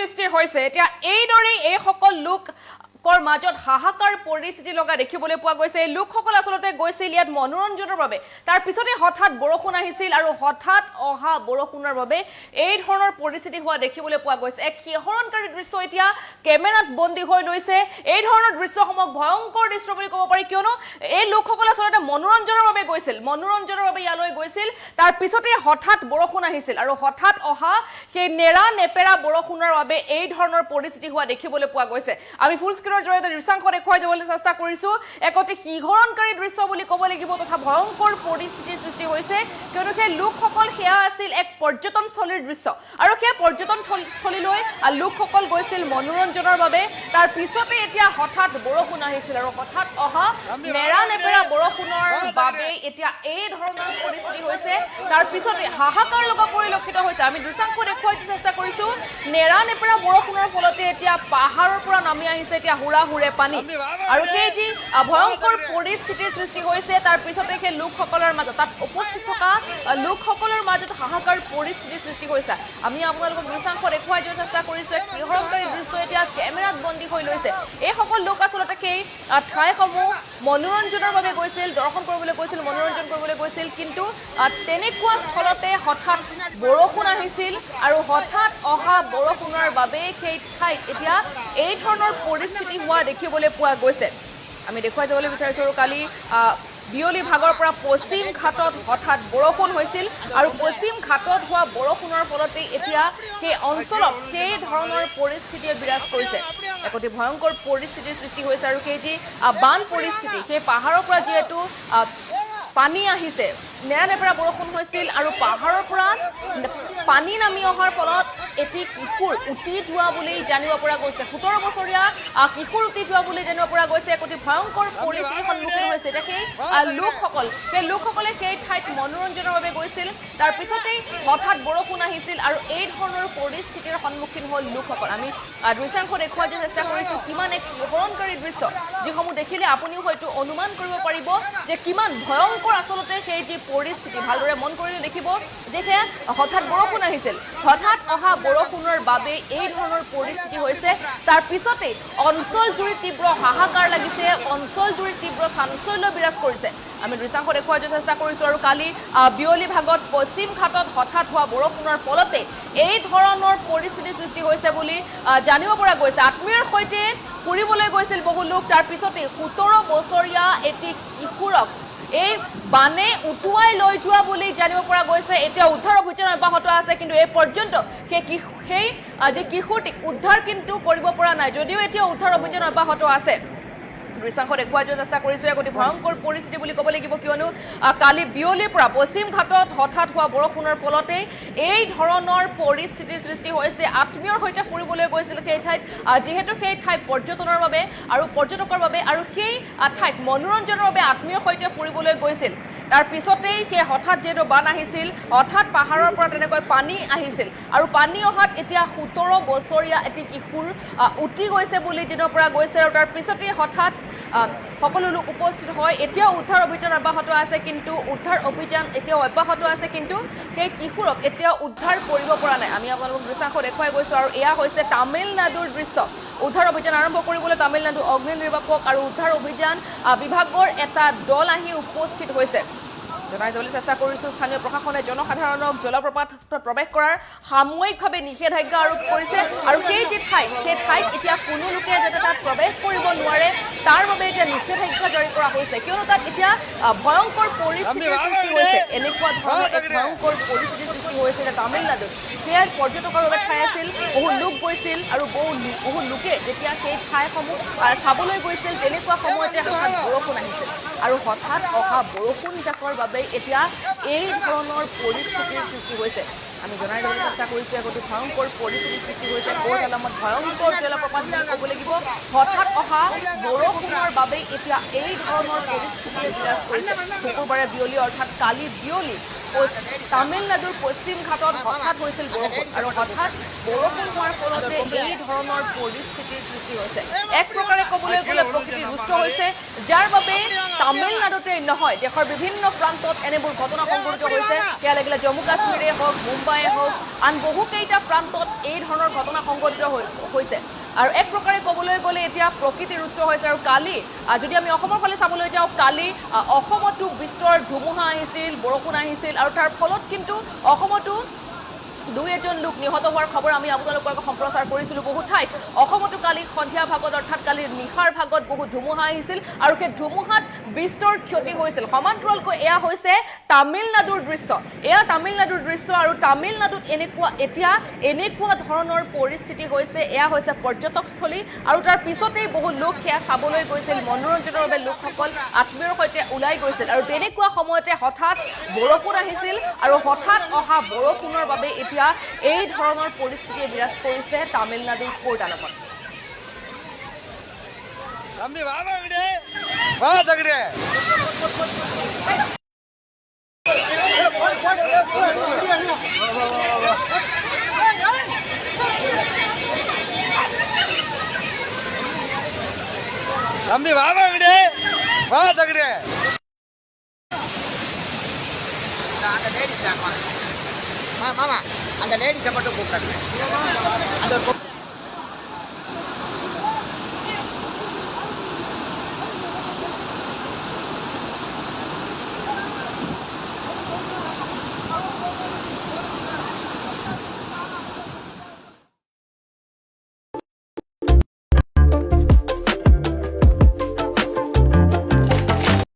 সৃষ্টি হৈছে এতিয়া এইদৰেই এই সকল লোক কৰ মাজত হাহাকাৰ পৰিস্থিতি লগা দেখিবলৈ পোৱা গৈছে এই লোকসকল আসলতে গৈছিল ইয়াত মনোৰঞ্জনৰ বাবে তাৰ পিছতে হঠাৎ বৰষুণ আহিছিল আৰু হঠাৎ অহা বৰষুণৰ বাবে এই ধৰণৰ পৰিস্থিতি হোৱা দেখিবলৈ পোৱা গৈছে এক শিহৰণকাৰী দৃশ্য এতিয়া কেমেৰাত বন্দী হৈ লৈছে এই ধৰণৰ দৃশ্যসমূহ ভয়ংকৰ দৃশ্য বুলি ক'ব পাৰি কিয়নো এই লোকসকল আসলতে মনোৰঞ্জনৰ বাবে গৈছিল মনোৰঞ্জনৰ বাবে ইয়ালৈ গৈছিল তাৰ পিছতে হঠাৎ বৰষুণ আহিছিল আৰু হঠাৎ অহা সেই নেৰা নেপেৰা বৰষুণৰ বাবে এই ধৰণৰ পৰিস্থিতি হোৱা দেখিবলৈ পোৱা গৈছে আমি ফুল জৰিয়তে দৃশ্যাংশ দেখুৱাই যাবলৈ চেষ্টা কৰিছো এক অতি শিহৰণকাৰী দৃশ্য বুলি ক'ব লাগিব তথা ভয়ংকৰ পৰিস্থিতিৰ সৃষ্টি হৈছে কিয়নো সেই লোকসকল সেয়া আছিল এক পৰ্যটনস্থলীৰ দৃশ্য আৰু সেই পৰ্যটনস্থলীলৈ লোকসকল গৈছিল মনোৰঞ্জনৰ বাবে তাৰ পিছতে এতিয়া হঠাৎ বৰষুণ আহিছিল আৰু হঠাৎ অহা নেৰা নেপেৰা বৰষুণৰ বাবে এতিয়া এই ধৰণৰ পৰিস্থিতি হৈছে তাৰ পিছতে হাহাকাৰ লগা পৰিলক্ষিত হৈছে আমি দৃশ্যাংশ দেখুৱাই চেষ্টা কৰিছো নেৰা নেপেৰা বৰষুণৰ ফলতে এতিয়া পাহাৰৰ পৰা নামি আহিছে এতিয়া হুৰা হুৰে পানী আৰু সেই যি ভয়ংকৰ পৰিস্থিতিৰ সৃষ্টি হৈছে তাৰ পিছতে সেই লোকসকলৰ মাজত তাত উপস্থিত থকা লোকসকলৰ মাজত হাহাকাৰ পৰিস্থিতিৰ সৃষ্টি হৈছে আমি আপোনালোকক দৃশ্যাংশ দেখুৱাই যোৱাৰ চেষ্টা কৰিছো এক শিহৰণকাৰী দৃশ্য এতিয়া কেমেৰাত বন্দী হৈ লৈছে এই সকল লোক আসলতে সেই ঠাইসমূহ মনোৰঞ্জনৰ বাবে গৈছিল দৰ্শন কৰিবলৈ গৈছিল মনোৰঞ্জন কৰিবলৈ গৈছিল কিন্তু তেনেকুৱা স্থলতে হঠাৎ বৰষুণ আহিছিল আৰু হঠাৎ অহা বৰষুণৰ বাবে সেই ঠাইত এতিয়া এই ধৰণৰ পৰিস্থিতি হোৱা দেখিবলৈ পোৱা গৈছে আমি দেখুৱাই যাবলৈ বিচাৰিছো আৰু কালি বিয়লি ভাগৰ পৰা পশ্চিম ঘাটত হঠাৎ বৰষুণ হৈছিল আৰু পশ্চিম ঘাটত হোৱা বৰষুণৰ ফলতে এতিয়া সেই অঞ্চলত সেই ধৰণৰ পৰিস্থিতিয়ে বিৰাজ কৰিছে এক অতি ভয়ংকৰ পৰিস্থিতিৰ সৃষ্টি হৈছে আৰু সেই যি বান পৰিস্থিতি সেই পাহাৰৰ পৰা যিহেতু পানী আহিছে নেৰা নেপেৰা বৰষুণ হৈছিল আৰু পাহাৰৰ পৰা পানী নামি অহাৰ ফলত এটি কিশোৰ উটি যোৱা বুলি জানিব পৰা গৈছে 17 বছৰীয়া কিশোৰ উটি যোৱা বুলি জানিব পৰা গৈছে এক অতি ভয়ংকৰ পৰিস্থিতিৰ সন্মুখীন হৈছে এতিয়া সেই লোকসকলে সেই ঠাইত মনোৰঞ্জনৰ বাবে গৈছিল তাৰ পিছতেই হঠাৎ বৰষুণ আহিছিল আৰু এই ধৰণৰ পৰিস্থিতিৰ সন্মুখীন হ'ল লোকসকল আমি দৃশ্যাংশ দেখুৱাই যোৱাৰ চেষ্টা কৰিছোঁ কিমান এক শিহৰণকাৰী দৃশ্য যিসমূহ দেখিলে আপুনিও হয়তো অনুমান কৰিব পাৰিব যে কিমান ভয়ংকৰ আচলতে সেই যি পৰিস্থিতি ভালদৰে মন কৰিলে দেখিব যে হঠাৎ বৰষুণ আহিছিল হঠাৎ অহা বৰষুণৰ বাবে এই ধৰণৰ পৰিস্থিতি হৈছে তাৰ পিছতে অঞ্চল জুৰি তীব্ৰ হাহাকাৰ লাগিছে অঞ্চল জুৰি তীব্ৰ চাঞ্চল্য বিৰাজ কৰিছে আমি দৃশ্যাংশ দেখুৱাই যোৱাৰ চেষ্টা কৰিছোঁ আৰু কালি বিয়লি ভাগত পশ্চিম ঘাটত হঠাৎ হোৱা বৰষুণৰ ফলতে এই ধৰণৰ পৰিস্থিতিৰ সৃষ্টি হৈছে বুলি জানিব পৰা গৈছে আত্মীয়ৰ সৈতে ফুৰিবলৈ গৈছিল বহু লোক তাৰ পিছতে 17 বছৰীয়া এটি কিশোৰক এই বানে উটুৱাই লৈ যোৱা বুলি জানিব পৰা গৈছে এতিয়া উদ্ধাৰ অভিযান অব্যাহত আছে কিন্তু এই পৰ্যন্ত সেই যি কিশোৰটিক উদ্ধাৰ কিন্তু কৰিব পৰা নাই যদিও এতিয়া উদ্ধাৰ অভিযান অব্যাহত আছে দৃশ্যাংশ দেখুৱাই যোৱাৰ চেষ্টা কৰিছোঁ এক অতি ভয়ংকৰ পৰিস্থিতি বুলি ক'ব লাগিব কিয়নো কালি বিয়লিৰ পৰা পশ্চিম ঘাটত হঠাৎ হোৱা বৰষুণৰ ফলতে এই ধৰণৰ পৰিস্থিতিৰ সৃষ্টি হৈছে আত্মীয়ৰ সৈতে ফুৰিবলৈ গৈছিল সেই ঠাইত যিহেতু সেই ঠাই পৰ্যটনৰ বাবে আৰু পৰ্যটকৰ বাবে আৰু সেই ঠাইত মনোৰঞ্জনৰ বাবে আত্মীয়ৰ সৈতে ফুৰিবলৈ গৈছিল তাৰ পিছতেই সেই হঠাৎ যিহেতু বান আহিছিল হঠাৎ পাহাৰৰ পৰা তেনেকৈ পানী আহিছিল আৰু পানী অহাত এতিয়া 17 বছৰীয়া এটি কিশোৰ উটি গৈছে বুলি জানিব পৰা গৈছে আৰু তাৰ পিছতেই হঠাৎ সকলো লোক উপস্থিত হয় এতিয়াও উদ্ধাৰ অভিযান অব্যাহত আছে কিন্তু সেই কিশোৰক এতিয়াও উদ্ধাৰ কৰিব পৰা নাই আমি আপোনালোকক দৃশ্যাংশ দেখুৱাই গৈছোঁ আৰু এয়া হৈছে তামিলনাডুৰ দৃশ্য উদ্ধাৰ অভিযান আৰম্ভ কৰিবলৈ তামিলনাডু অগ্নি নিৰ্বাপক আৰু উদ্ধাৰ অভিযান বিভাগৰ এটা দল আহি উপস্থিত হৈছে জনাই যাবলৈ চেষ্টা কৰিছোঁ স্থানীয় প্ৰশাসনে জনসাধাৰণক জলপ্ৰপাতত প্ৰৱেশ কৰাৰ সাময়িকভাৱে নিষেধাজ্ঞা আৰোপ কৰিছে আৰু সেই ঠাইত এতিয়া কোনো লোকে যাতে তাত প্ৰৱেশ কৰিব নোৱাৰে তাৰ বাবে এতিয়া নিষেধাজ্ঞা জাৰি কৰা হৈছে কিয়নো তাত এতিয়া ভয়ংকৰ পৰিস্থিতিৰ সৃষ্টি হৈছে এনেকুৱা ধৰণৰ এক ভয়ংকৰ পৰিস্থিতিৰ সৃষ্টি হৈছে এতিয়া তামিলনাডুত সেয়া পৰ্যটকৰ বাবে ঠাই আছিল বহু লোক গৈছিল আৰু বহু লোকে যেতিয়া সেই ঠাইসমূহ চাবলৈ গৈছিল তেনেকুৱা সময়তে হঠাৎ বৰষুণ আহিছিল আৰু হঠাৎ অহা বৰষুণ জাকৰ বাবে এতিয়া এই ধৰণৰ পৰিস্থিতিৰ সৃষ্টি হৈছে আমি জনাই দিবলৈ চেষ্টা কৰিছোঁ এক অতি ভয়ংকৰ পৰিস্থিতিৰ সৃষ্টি হৈছে বহুত আলামত ভয়ংকৰ জলপ্ৰপাত বুলি ক'ব লাগিব হঠাৎ অহা বৰষুণৰ বাবে এতিয়া এই ধৰণৰ পৰিস্থিতিয়ে বিৰাজ কৰিছে শুকুৰবাৰে বিয়লি অৰ্থাৎ কালি বিয়লি তামিলনাডুৰ পশ্চিম ঘাটত হঠাৎ হৈছিল বৰষুণ আৰু হঠাৎ বৰষুণ হোৱাৰ ফলতে এই ধৰণৰ পৰিস্থিতিৰ সৃষ্টি হৈছে এক প্ৰকাৰে ক'বলৈ গ'লে প্ৰকৃতি ৰুষ্ট হৈছে যাৰ বাবে তামিলনাডুতে নহয় দেশৰ বিভিন্ন প্ৰান্তত এনেবোৰ ঘটনা সংঘটিত হৈছে সেয়া লাগিলে জম্মু কাশ্মীৰে হওক মুম্বাইয়ে হওক আন বহুকেইটা প্ৰান্তত এই ধৰণৰ ঘটনা সংঘটিত হৈছে আৰু এক প্ৰকাৰে ক'বলৈ গ'লে এতিয়া প্ৰকৃতি ৰুষ্ট হৈছে আৰু কালি যদি আমি অসমৰ ফালে চাবলৈ যাওঁ কালি অসমতো বিস্তৰ ধুমুহা আহিছিল বৰষুণ আহিছিল আৰু তাৰ ফলত কিন্তু অসমতো দুই এজন লোক নিহত হোৱাৰ খবৰ আমি আপোনালোকৰ আগত সম্প্ৰচাৰ কৰিছিলোঁ বহু ঠাইত অসমতো কালি সন্ধিয়া ভাগত অৰ্থাৎ কালি নিশাৰ ভাগত বহু ধুমুহা আহিছিল আৰু সেই ধুমুহাত বিস্তৰ ক্ষতি হৈছিল সমান্তৰালকৈ এয়া হৈছে তামিলনাডুৰ দৃশ্য এয়া তামিলনাডুৰ দৃশ্য আৰু তামিলনাডুত এনেকুৱা ধৰণৰ পৰিস্থিতি হৈছে এয়া হৈছে পৰ্যটকস্থলী আৰু তাৰ পিছতেই বহু লোক সেয়া চাবলৈ গৈছিল মনোৰঞ্জনৰ বাবে লোকসকল আত্মীয়ৰ সৈতে ওলাই গৈছিল আৰু তেনেকুৱা সময়তে হঠাৎ বৰষুণ আহিছিল আৰু হঠাৎ অহা বৰষুণৰ বাবে এতিয়া এই ধৰণৰ পৰিস্থিতিয়ে বিৰাজ কৰিছে তামিলনাডুৰ কোৰ্টালত மாமா அந்த லேடிஸை மட்டும் கூப்பிடுறேன் அந்த